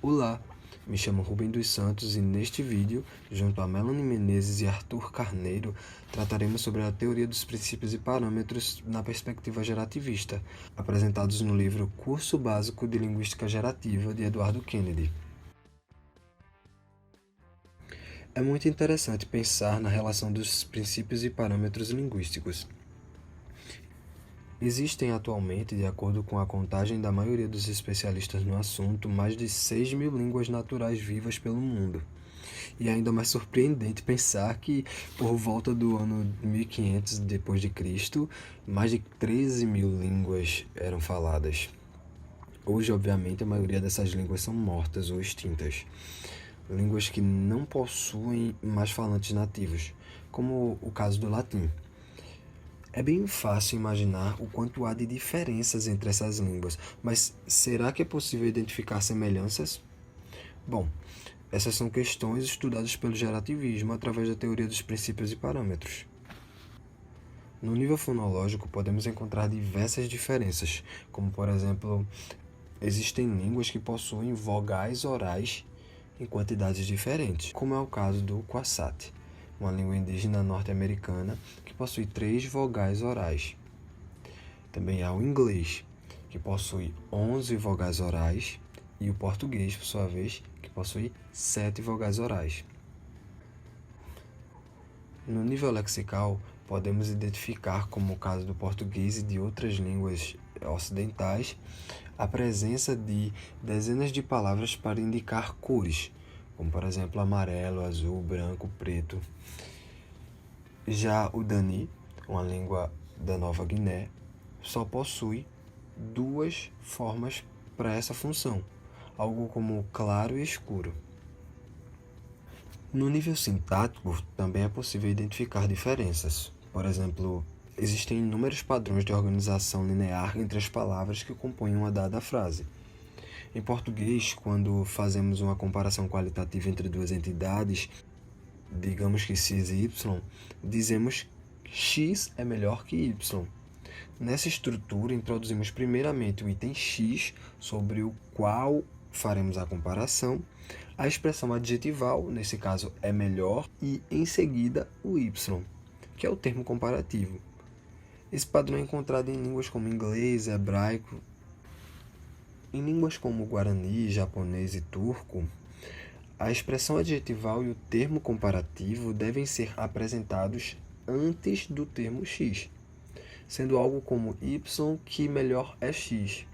Olá, me chamo Rubem dos Santos e neste vídeo, junto a Melanie Menezes e Arthur Carneiro, trataremos sobre a teoria dos princípios e parâmetros na perspectiva gerativista, apresentados no livro Curso Básico de Linguística Gerativa, de Eduardo Kennedy. É muito interessante pensar na relação dos princípios e parâmetros linguísticos. Existem atualmente, de acordo com a contagem da maioria dos especialistas no assunto, mais de 6.000 línguas naturais vivas pelo mundo. E é ainda mais surpreendente pensar que, por volta do ano 1500 d.C., mais de 13.000 línguas eram faladas. Hoje, obviamente, a maioria dessas línguas são mortas ou extintas. Línguas que não possuem mais falantes nativos, como o caso do latim. É bem fácil imaginar o quanto há de diferenças entre essas línguas, mas será que é possível identificar semelhanças? Bom, essas são questões estudadas pelo gerativismo através da teoria dos princípios e parâmetros. No nível fonológico, podemos encontrar diversas diferenças, como, por exemplo, existem línguas que possuem vogais orais em quantidades diferentes, como é o caso do Kwasat, uma língua indígena norte-americana que possui 3 vogais orais. Também há o inglês, que possui 11 vogais orais, e o português, por sua vez, que possui 7 vogais orais. No nível lexical, podemos identificar, como o caso do português e de outras línguas ocidentais, a presença de dezenas de palavras para indicar cores, como por exemplo amarelo, azul, branco, preto. Já o Dani, uma língua da Nova Guiné, só possui 2 formas para essa função, algo como claro e escuro. No nível sintático, também é possível identificar diferenças. Por exemplo, existem inúmeros padrões de organização linear entre as palavras que compõem uma dada frase. Em português, quando fazemos uma comparação qualitativa entre duas entidades, digamos que x e y, dizemos x é melhor que y. Nessa estrutura, introduzimos primeiramente o item x, sobre o qual faremos a comparação, a expressão adjetival, nesse caso é melhor, e em seguida o y, que é o termo comparativo. Esse padrão é encontrado em línguas como inglês, hebraico. Em línguas como guarani, japonês e turco, a expressão adjetival e o termo comparativo devem ser apresentados antes do termo x, sendo algo como y que melhor é x.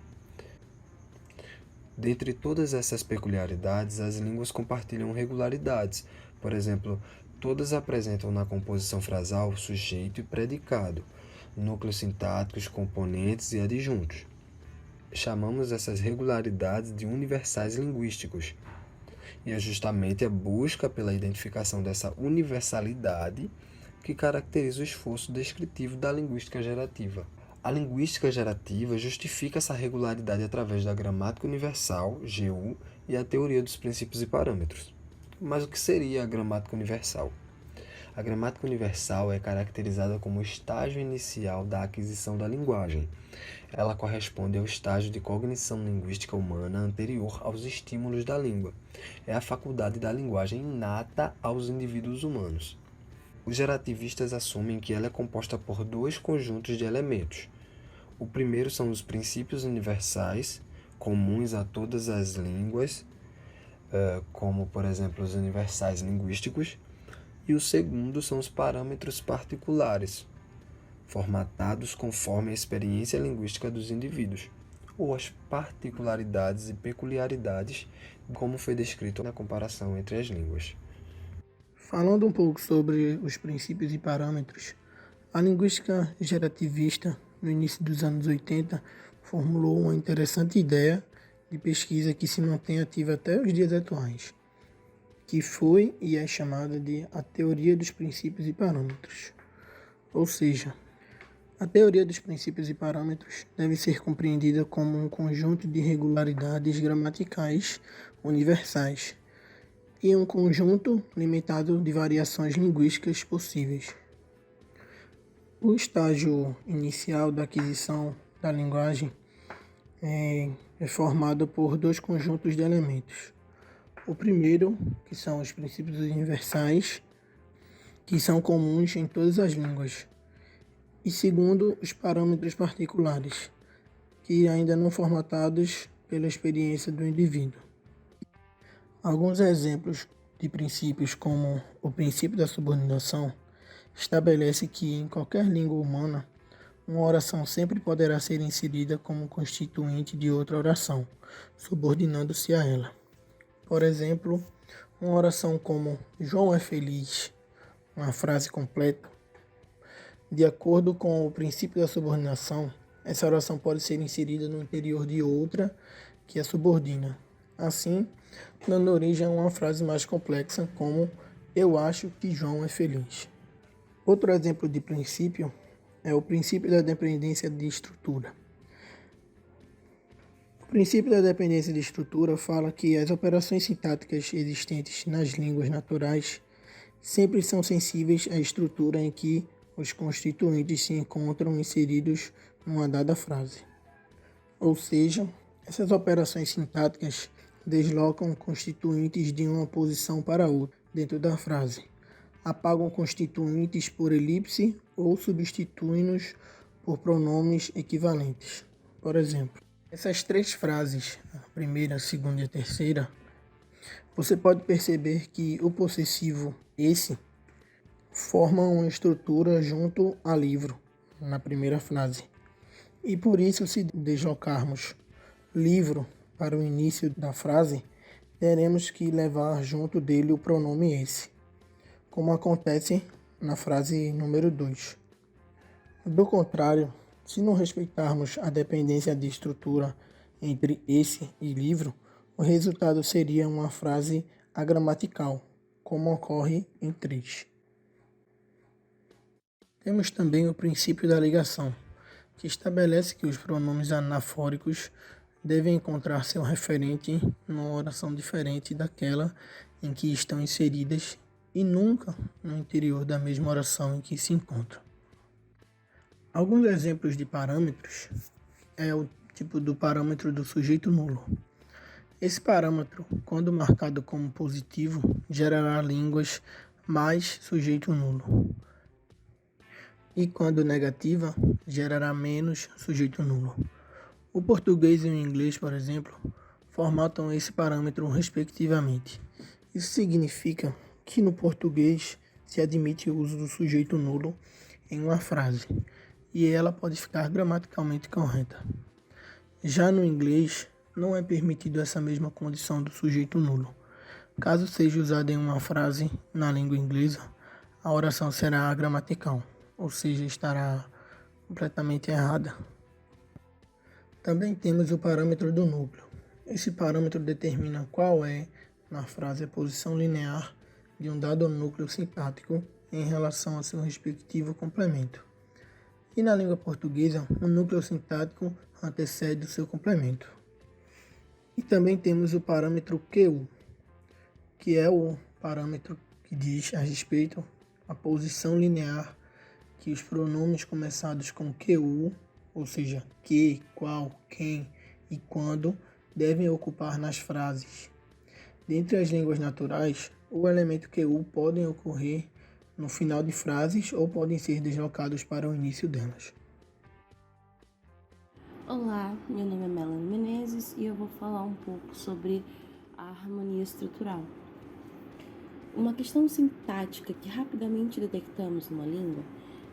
Dentre todas essas peculiaridades, as línguas compartilham regularidades. Por exemplo, todas apresentam na composição frasal sujeito e predicado, núcleos sintáticos, componentes e adjuntos. Chamamos essas regularidades de universais linguísticos. E é justamente a busca pela identificação dessa universalidade que caracteriza o esforço descritivo da linguística gerativa. A linguística gerativa justifica essa regularidade através da gramática universal, GU, e a teoria dos princípios e parâmetros. Mas o que seria a gramática universal? A gramática universal é caracterizada como o estágio inicial da aquisição da linguagem. Ela corresponde ao estágio de cognição linguística humana anterior aos estímulos da língua. É a faculdade da linguagem inata aos indivíduos humanos. Os gerativistas assumem que ela é composta por 2 conjuntos de elementos. O primeiro são os princípios universais, comuns a todas as línguas, como, por exemplo, os universais linguísticos, e o segundo são os parâmetros particulares, formatados conforme a experiência linguística dos indivíduos, ou as particularidades e peculiaridades, como foi descrito na comparação entre as línguas. Falando um pouco sobre os princípios e parâmetros, a linguística gerativista, no início dos anos 80, formulou uma interessante ideia de pesquisa que se mantém ativa até os dias atuais, que foi e é chamada de a teoria dos princípios e parâmetros. Ou seja, a teoria dos princípios e parâmetros deve ser compreendida como um conjunto de regularidades gramaticais universais e um conjunto limitado de variações linguísticas possíveis. O estágio inicial da aquisição da linguagem é formado por 2 conjuntos de elementos. O primeiro, que são os princípios universais, que são comuns em todas as línguas. E segundo, os parâmetros particulares, que ainda não formatados pela experiência do indivíduo. Alguns exemplos de princípios, como o princípio da subordinação, estabelece que em qualquer língua humana, uma oração sempre poderá ser inserida como constituinte de outra oração, subordinando-se a ela. Por exemplo, uma oração como João é feliz, uma frase completa. De acordo com o princípio da subordinação, essa oração pode ser inserida no interior de outra que a subordina. Assim, dando origem a uma frase mais complexa, como eu acho que João é feliz. Outro exemplo de princípio é o princípio da dependência de estrutura. O princípio da dependência de estrutura fala que as operações sintáticas existentes nas línguas naturais sempre são sensíveis à estrutura em que os constituintes se encontram inseridos numa dada frase. Ou seja, essas operações sintáticas deslocam constituintes de uma posição para outra dentro da frase, apagam constituintes por elipse ou substituem-nos por pronomes equivalentes. Por exemplo, essas três frases, a primeira, a segunda e a terceira, você pode perceber que o possessivo esse forma uma estrutura junto a livro, na primeira frase. E por isso, se deslocarmos livro para o início da frase, teremos que levar junto dele o pronome esse, como acontece na frase número 2. Do contrário, se não respeitarmos a dependência de estrutura entre esse e livro, o resultado seria uma frase agramatical, como ocorre em 3. Temos também o princípio da ligação, que estabelece que os pronomes anafóricos devem encontrar seu referente numa oração diferente daquela em que estão inseridas e nunca no interior da mesma oração em que se encontram. Alguns exemplos de parâmetros é o tipo do parâmetro do sujeito nulo. Esse parâmetro, quando marcado como positivo, gerará línguas mais sujeito nulo. E quando negativa, gerará menos sujeito nulo. O português e o inglês, por exemplo, formatam esse parâmetro respectivamente. Isso significa que no português se admite o uso do sujeito nulo em uma frase, e ela pode ficar gramaticalmente correta. Já no inglês, não é permitido essa mesma condição do sujeito nulo. Caso seja usada em uma frase na língua inglesa, a oração será agramatical, ou seja, estará completamente errada. Também temos o parâmetro do núcleo. Esse parâmetro determina qual é, na frase, a posição linear de um dado núcleo sintático em relação a seu respectivo complemento. E na língua portuguesa, o núcleo sintático antecede o seu complemento. E também temos o parâmetro QU, que é o parâmetro que diz a respeito à posição linear que os pronomes começados com QU, ou seja, que, qual, quem e quando, devem ocupar nas frases. Dentre as línguas naturais, o elemento QU podem ocorrer no final de frases ou podem ser deslocados para o início delas. Olá, meu nome é Melanie Menezes e eu vou falar um pouco sobre a harmonia estrutural. Uma questão sintática que rapidamente detectamos numa língua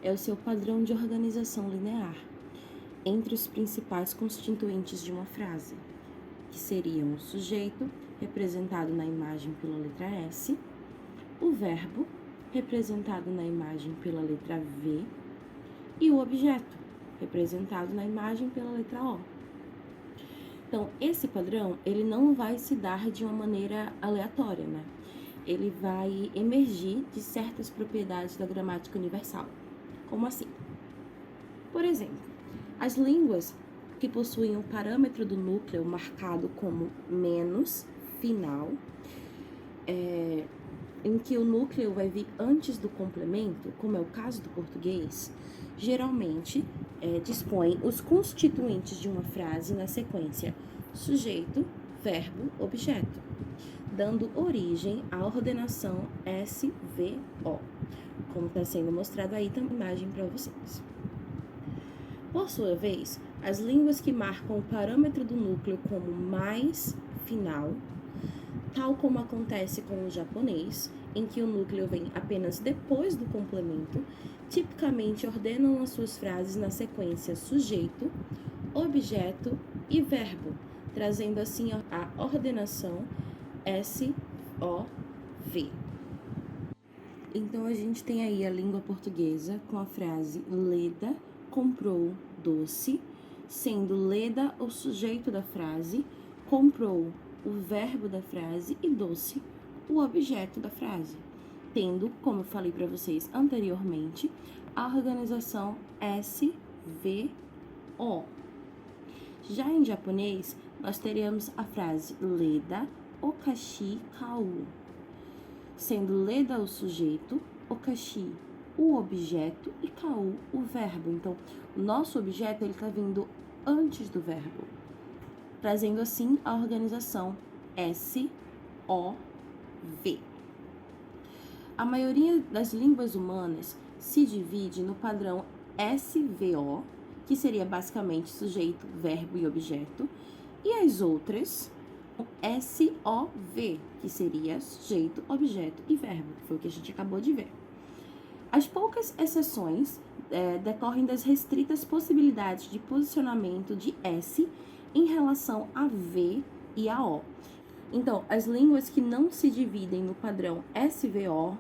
é o seu padrão de organização linear entre os principais constituintes de uma frase, que seriam o sujeito, representado na imagem pela letra S, o verbo, representado na imagem pela letra V, e o objeto, representado na imagem pela letra O. Então, esse padrão, ele não vai se dar de uma maneira aleatória, né? Ele vai emergir de certas propriedades da gramática universal. Como assim? Por exemplo, as línguas que possuem o parâmetro do núcleo marcado como menos final, em que o núcleo vai vir antes do complemento, como é o caso do português, geralmente dispõe os constituintes de uma frase na sequência sujeito, verbo, objeto. dando origem à ordenação SVO, como está sendo mostrado aí também na imagem para vocês. Por sua vez, as línguas que marcam o parâmetro do núcleo como mais final, tal como acontece com o japonês, em que o núcleo vem apenas depois do complemento, tipicamente ordenam as suas frases na sequência sujeito, objeto e verbo, trazendo assim a ordenação SOV. Então a gente tem aí a língua portuguesa com a frase Leda comprou doce, sendo Leda o sujeito da frase, comprou o verbo da frase e doce o objeto da frase, tendo, como eu falei para vocês anteriormente, a organização SVO. Já em japonês, nós teremos a frase Leda okashi kau, sendo Leda o sujeito, okashi o objeto e kau o verbo. Então, o nosso objeto ele está vindo antes do verbo, trazendo assim a organização SOV. A maioria das línguas humanas se divide no padrão SVO, que seria basicamente sujeito, verbo e objeto, e as outras SOV, que seria sujeito, objeto e verbo, que foi o que a gente acabou de ver. As poucas exceções decorrem das restritas possibilidades de posicionamento de S em relação a V e a O. Então, as línguas que não se dividem no padrão SVO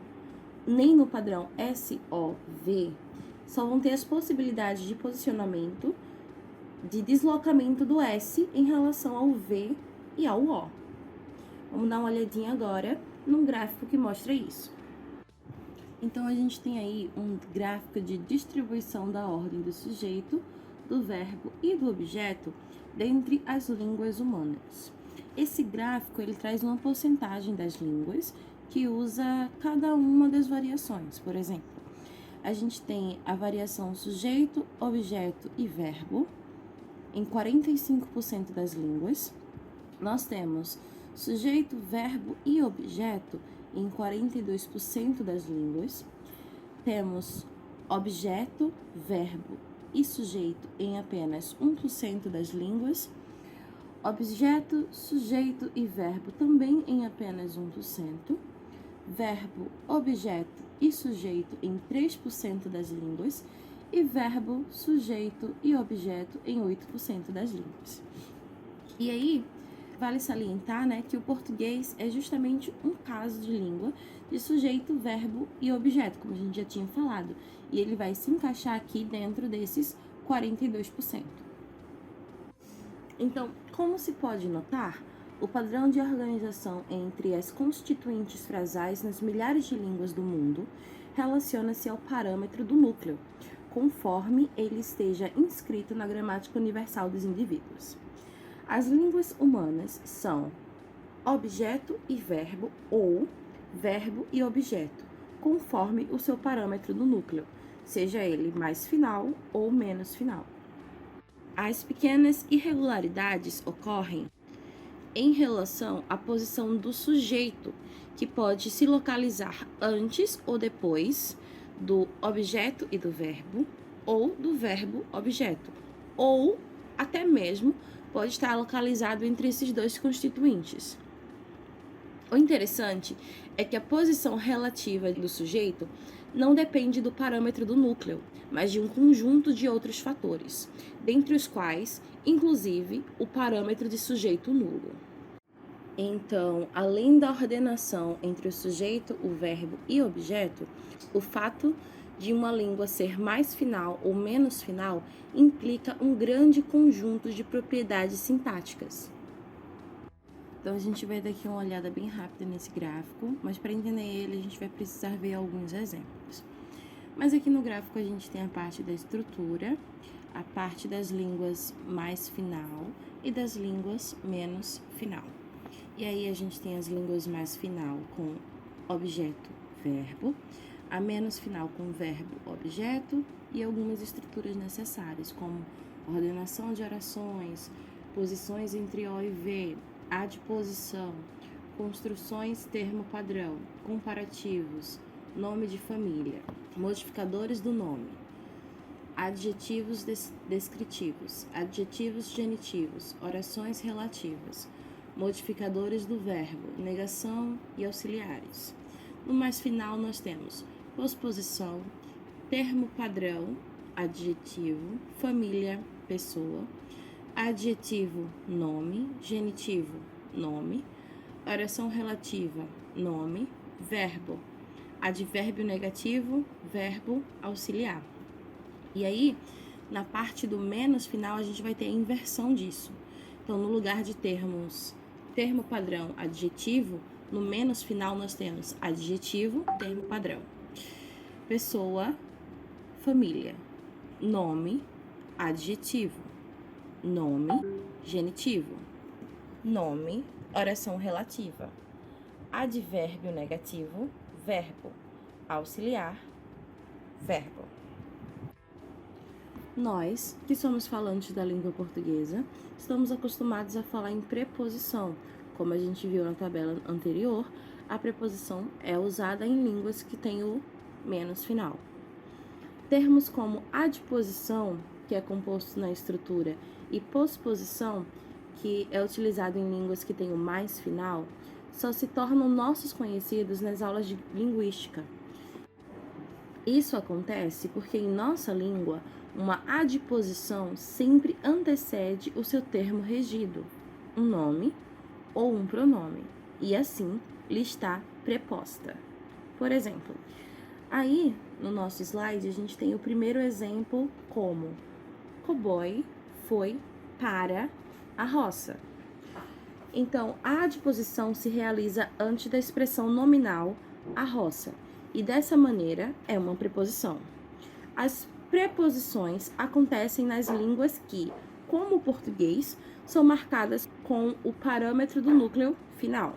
nem no padrão SOV só vão ter as possibilidades de posicionamento, de deslocamento do S em relação ao V e ao O. Vamos dar uma olhadinha agora num gráfico que mostra isso. Então, a gente tem aí um gráfico de distribuição da ordem do sujeito, do verbo e do objeto dentre as línguas humanas. Esse gráfico ele traz uma porcentagem das línguas que usa cada uma das variações. Por exemplo, a gente tem a variação sujeito, objeto e verbo em 45% das línguas. Nós temos sujeito, verbo e objeto em 42% das línguas. Temos objeto, verbo e sujeito em apenas 1% das línguas. Objeto, sujeito e verbo também em apenas 1%. Verbo, objeto e sujeito em 3% das línguas. E verbo, sujeito e objeto em 8% das línguas. E aí, vale salientar, que o português é justamente um caso de língua de sujeito, verbo e objeto, como a gente já tinha falado. E ele vai se encaixar aqui dentro desses 42%. Então, como se pode notar, o padrão de organização entre as constituintes frasais nas milhares de línguas do mundo relaciona-se ao parâmetro do núcleo, conforme ele esteja inscrito na gramática universal dos indivíduos. As línguas humanas são objeto e verbo ou verbo e objeto, conforme o seu parâmetro do núcleo, seja ele mais final ou menos final. As pequenas irregularidades ocorrem em relação à posição do sujeito, que pode se localizar antes ou depois do objeto e do verbo, ou do verbo-objeto, ou até mesmo pode estar localizado entre esses dois constituintes. O interessante é que a posição relativa do sujeito não depende do parâmetro do núcleo, mas de um conjunto de outros fatores, dentre os quais, inclusive, o parâmetro de sujeito nulo. Então, além da ordenação entre o sujeito, o verbo e o objeto, o fato de uma língua ser mais final ou menos final implica um grande conjunto de propriedades sintáticas. Então, a gente vai dar aqui uma olhada bem rápida nesse gráfico, mas para entender ele, a gente vai precisar ver alguns exemplos. Mas aqui no gráfico a gente tem a parte da estrutura, a parte das línguas mais final e das línguas menos final. E aí a gente tem as línguas mais final com objeto, verbo, a menos final com verbo, objeto e algumas estruturas necessárias, como ordenação de orações, posições entre O e V, adposição, construções termo padrão, comparativos, nome de família, modificadores do nome, adjetivos descritivos, adjetivos genitivos, orações relativas, modificadores do verbo, negação e auxiliares. No mais final nós temos posposição, termo padrão, adjetivo, família, pessoa, adjetivo, nome, genitivo, nome, oração relativa, nome, verbo, advérbio negativo, verbo auxiliar. E aí, na parte do menos final, a gente vai ter a inversão disso. Então, no lugar de termos termo padrão, adjetivo, no menos final nós temos adjetivo, termo padrão. Pessoa, família. Nome, adjetivo. Nome, genitivo. Nome, oração relativa. Advérbio negativo, verbo. Auxiliar, verbo. Nós, que somos falantes da língua portuguesa, estamos acostumados a falar em preposição. Como a gente viu na tabela anterior, a preposição é usada em línguas que têm o menos final. Termos como adposição, que é composto na estrutura, e posposição, que é utilizado em línguas que têm o mais final, só se tornam nossos conhecidos nas aulas de linguística. Isso acontece porque em nossa língua, uma adposição sempre antecede o seu termo regido, um nome ou um pronome, e assim lhe está preposta. Por exemplo, aí no nosso slide a gente tem o primeiro exemplo como cowboy foi para a roça. Então, a adposição se realiza antes da expressão nominal a roça, e dessa maneira é uma preposição. As preposições acontecem nas línguas que, como o português, são marcadas com o parâmetro do núcleo final.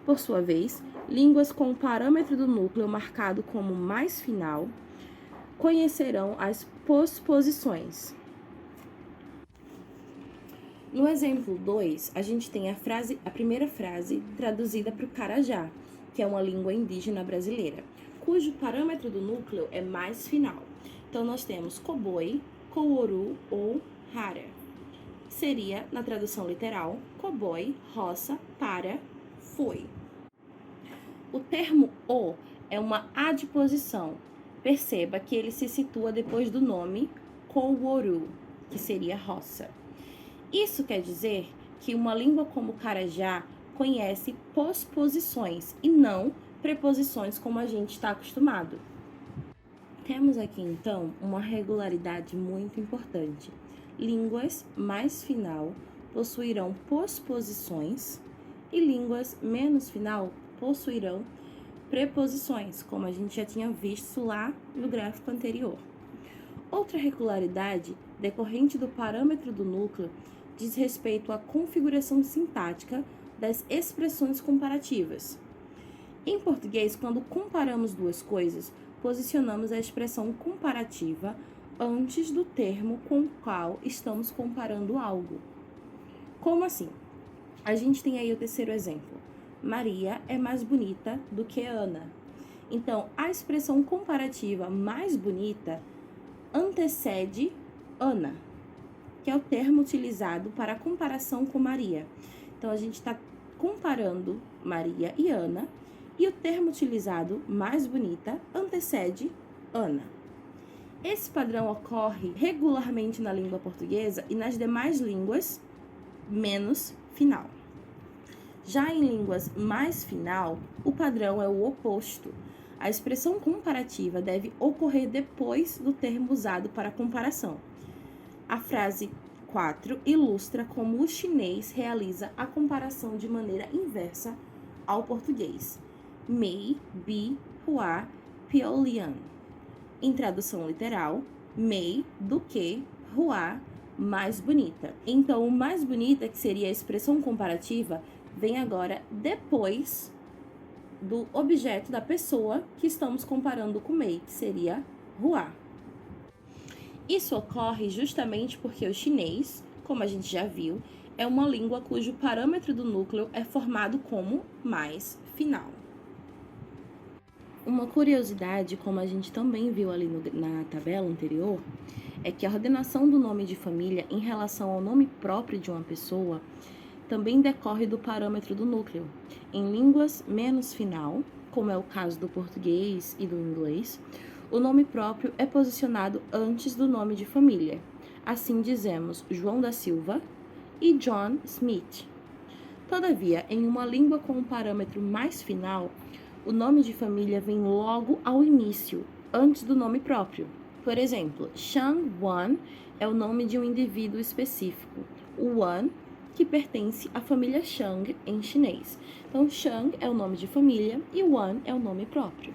Por sua vez, línguas com o parâmetro do núcleo marcado como mais final conhecerão as posposições. No exemplo 2, a gente tem a primeira frase traduzida para o Carajá, que é uma língua indígena brasileira, cujo parâmetro do núcleo é mais final. Então, nós temos cowboy, couru ou rara. Seria, na tradução literal, cowboy, roça, para, foi. O termo o é uma adposição. Perceba que ele se situa depois do nome couru, que seria roça. Isso quer dizer que uma língua como o Carajá conhece posposições e não preposições como a gente está acostumado. Temos aqui, então, uma regularidade muito importante. Línguas mais final possuirão posposições e línguas menos final possuirão preposições, como a gente já tinha visto lá no gráfico anterior. Outra regularidade decorrente do parâmetro do núcleo diz respeito à configuração sintática das expressões comparativas. Em português, quando comparamos duas coisas, posicionamos a expressão comparativa antes do termo com o qual estamos comparando algo. Como assim? A gente tem aí o terceiro exemplo. Maria é mais bonita do que Ana. Então, a expressão comparativa mais bonita antecede Ana, que é o termo utilizado para a comparação com Maria. Então, a gente está comparando Maria e Ana, e o termo utilizado, mais bonita, antecede Ana. Esse padrão ocorre regularmente na língua portuguesa e nas demais línguas, menos final. Já em línguas mais final, o padrão é o oposto. A expressão comparativa deve ocorrer depois do termo usado para comparação. A frase 4 ilustra como o chinês realiza a comparação de maneira inversa ao português. Mei, bi, hua, piolian. Em tradução literal, Mei do que, hua, mais bonita. Então, o mais bonita, que seria a expressão comparativa, vem agora depois do objeto da pessoa que estamos comparando com Mei, que seria hua. Isso ocorre justamente porque o chinês, como a gente já viu, é uma língua cujo parâmetro do núcleo é formado como mais final. Uma curiosidade, como a gente também viu ali na tabela anterior, é que a ordenação do nome de família em relação ao nome próprio de uma pessoa também decorre do parâmetro do núcleo. Em línguas menos final, como é o caso do português e do inglês, o nome próprio é posicionado antes do nome de família. Assim dizemos João da Silva e John Smith. Todavia, em uma língua com um parâmetro mais final, o nome de família vem logo ao início, antes do nome próprio. Por exemplo, Shang Wan é o nome de um indivíduo específico. O Wan, que pertence à família Shang em chinês. Então, Shang é o nome de família e Wan é o nome próprio.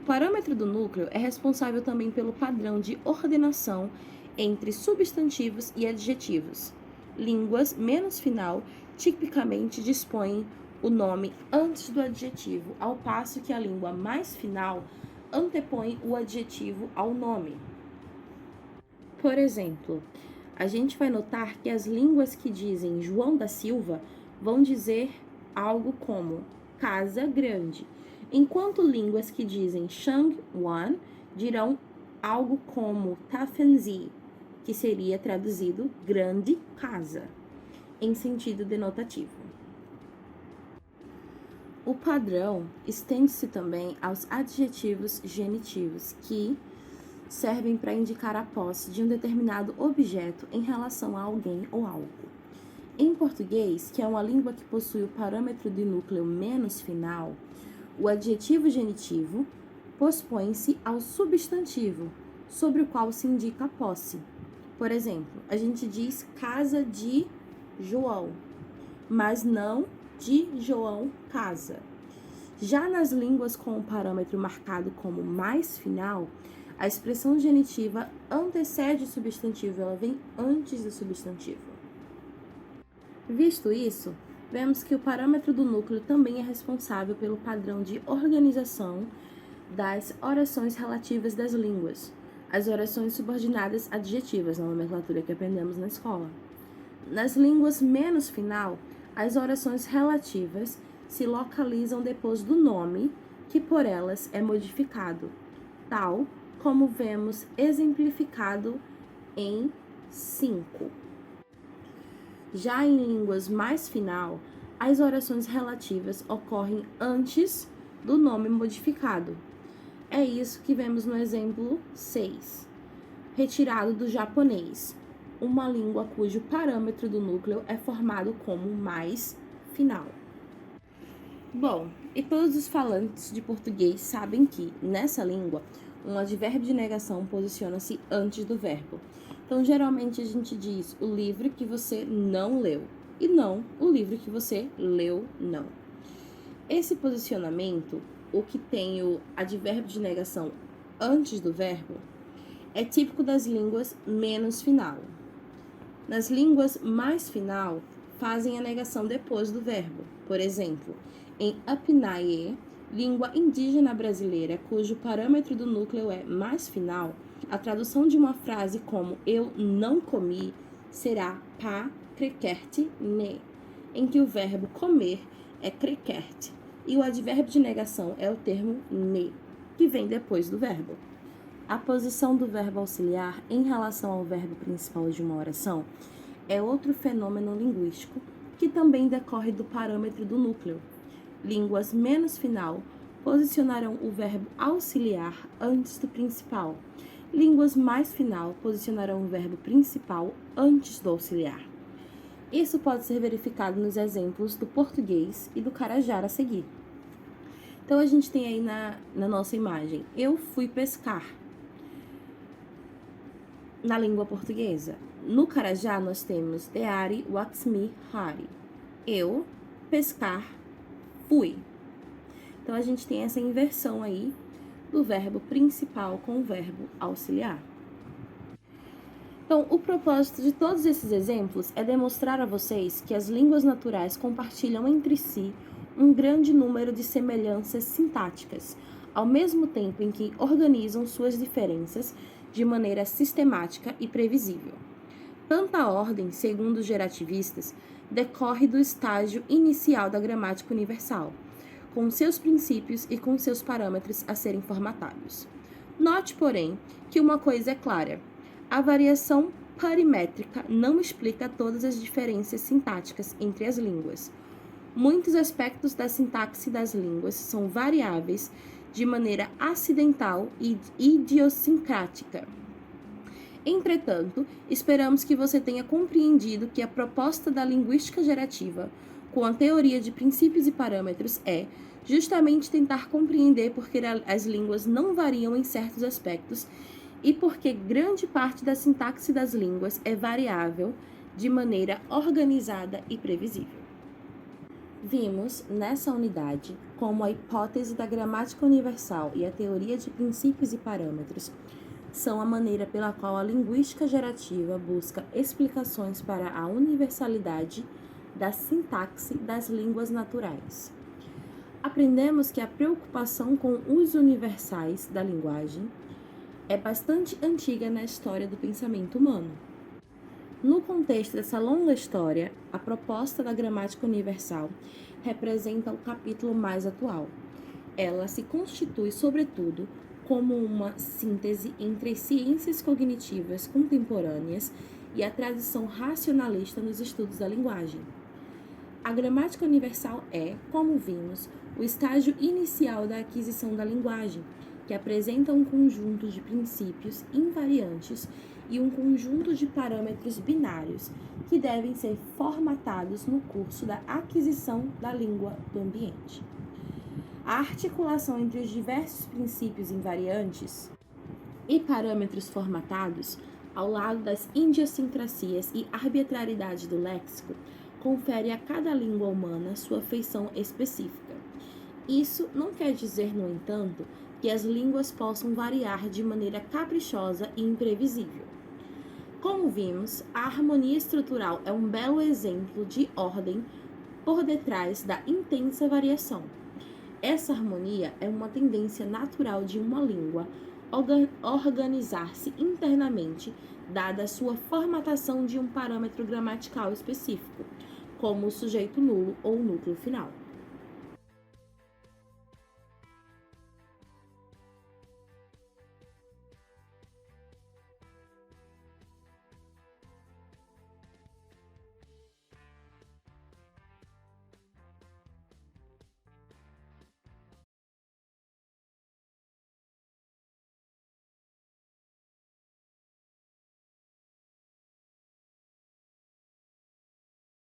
O parâmetro do núcleo é responsável também pelo padrão de ordenação entre substantivos e adjetivos. Línguas menos final tipicamente dispõem o nome antes do adjetivo, ao passo que a língua mais final antepõe o adjetivo ao nome. Por exemplo, a gente vai notar que as línguas que dizem João da Silva vão dizer algo como casa grande, enquanto línguas que dizem Shang Wan dirão algo como Tafenzi, que seria traduzido grande casa, em sentido denotativo. O padrão estende-se também aos adjetivos genitivos, que servem para indicar a posse de um determinado objeto em relação a alguém ou algo. Em português, que é uma língua que possui o parâmetro de núcleo menos final, o adjetivo genitivo pospõe-se ao substantivo, sobre o qual se indica a posse. Por exemplo, a gente diz casa de João, mas não de João casa. Já nas línguas com o parâmetro marcado como mais final, a expressão genitiva antecede o substantivo, ela vem antes do substantivo. Visto isso, vemos que o parâmetro do núcleo também é responsável pelo padrão de organização das orações relativas das línguas, as orações subordinadas adjetivas, na nomenclatura que aprendemos na escola. Nas línguas menos final, as orações relativas se localizam depois do nome, que por elas é modificado, tal como vemos exemplificado em 5. Já em línguas mais final, as orações relativas ocorrem antes do nome modificado. É isso que vemos no exemplo 6, retirado do japonês, uma língua cujo parâmetro do núcleo é formado como mais final. Bom, e todos os falantes de português sabem que, nessa língua, um advérbio de negação posiciona-se antes do verbo. Então, geralmente a gente diz o livro que você não leu e não o livro que você leu não. Esse posicionamento, o que tem o advérbio de negação antes do verbo, é típico das línguas menos final. Nas línguas mais final, fazem a negação depois do verbo. Por exemplo, em Apinaie, língua indígena brasileira, cujo parâmetro do núcleo é mais final, a tradução de uma frase como eu não comi será pa crekert ne, em que o verbo comer é crekert e o advérbio de negação é o termo ne, que vem depois do verbo. A posição do verbo auxiliar em relação ao verbo principal de uma oração é outro fenômeno linguístico que também decorre do parâmetro do núcleo. Línguas menos final posicionarão o verbo auxiliar antes do principal. Línguas mais final posicionarão o verbo principal antes do auxiliar. Isso pode ser verificado nos exemplos do português e do carajara a seguir. Então, a gente tem aí na nossa imagem, eu fui pescar. Na língua portuguesa. No carajá, nós temos deari waxmi hari. Eu, pescar, fui. Então, a gente tem essa inversão aí do verbo principal com o verbo auxiliar. Então, o propósito de todos esses exemplos é demonstrar a vocês que as línguas naturais compartilham entre si um grande número de semelhanças sintáticas, ao mesmo tempo em que organizam suas diferenças de maneira sistemática e previsível. Tanta ordem, segundo os gerativistas, decorre do estágio inicial da gramática universal, com seus princípios e com seus parâmetros a serem formatados. Note, porém, que uma coisa é clara: a variação parimétrica não explica todas as diferenças sintáticas entre as línguas. Muitos aspectos da sintaxe das línguas são variáveis de maneira acidental e idiosincrática. Entretanto, esperamos que você tenha compreendido que a proposta da linguística gerativa, com a teoria de princípios e parâmetros, é justamente tentar compreender por que as línguas não variam em certos aspectos e porque grande parte da sintaxe das línguas é variável de maneira organizada e previsível. Vimos, nessa unidade, como a hipótese da gramática universal e a teoria de princípios e parâmetros são a maneira pela qual a linguística gerativa busca explicações para a universalidade da sintaxe das línguas naturais. Aprendemos que a preocupação com os universais da linguagem é bastante antiga na história do pensamento humano. No contexto dessa longa história, a proposta da gramática universal representa o capítulo mais atual. Ela se constitui, sobretudo, como uma síntese entre as ciências cognitivas contemporâneas e a tradição racionalista nos estudos da linguagem. A gramática universal é, como vimos, o estágio inicial da aquisição da linguagem, que apresenta um conjunto de princípios invariantes e um conjunto de parâmetros binários que devem ser formatados no curso da aquisição da língua do ambiente. A articulação entre os diversos princípios invariantes e parâmetros formatados, ao lado das idiosincrasias e arbitrariedade do léxico, confere a cada língua humana sua feição específica. Isso não quer dizer, no entanto, que as línguas possam variar de maneira caprichosa e imprevisível. Como vimos, a harmonia estrutural é um belo exemplo de ordem por detrás da intensa variação. Essa harmonia é uma tendência natural de uma língua organizar-se internamente, dada a sua formatação de um parâmetro gramatical específico, como o sujeito nulo ou o núcleo final.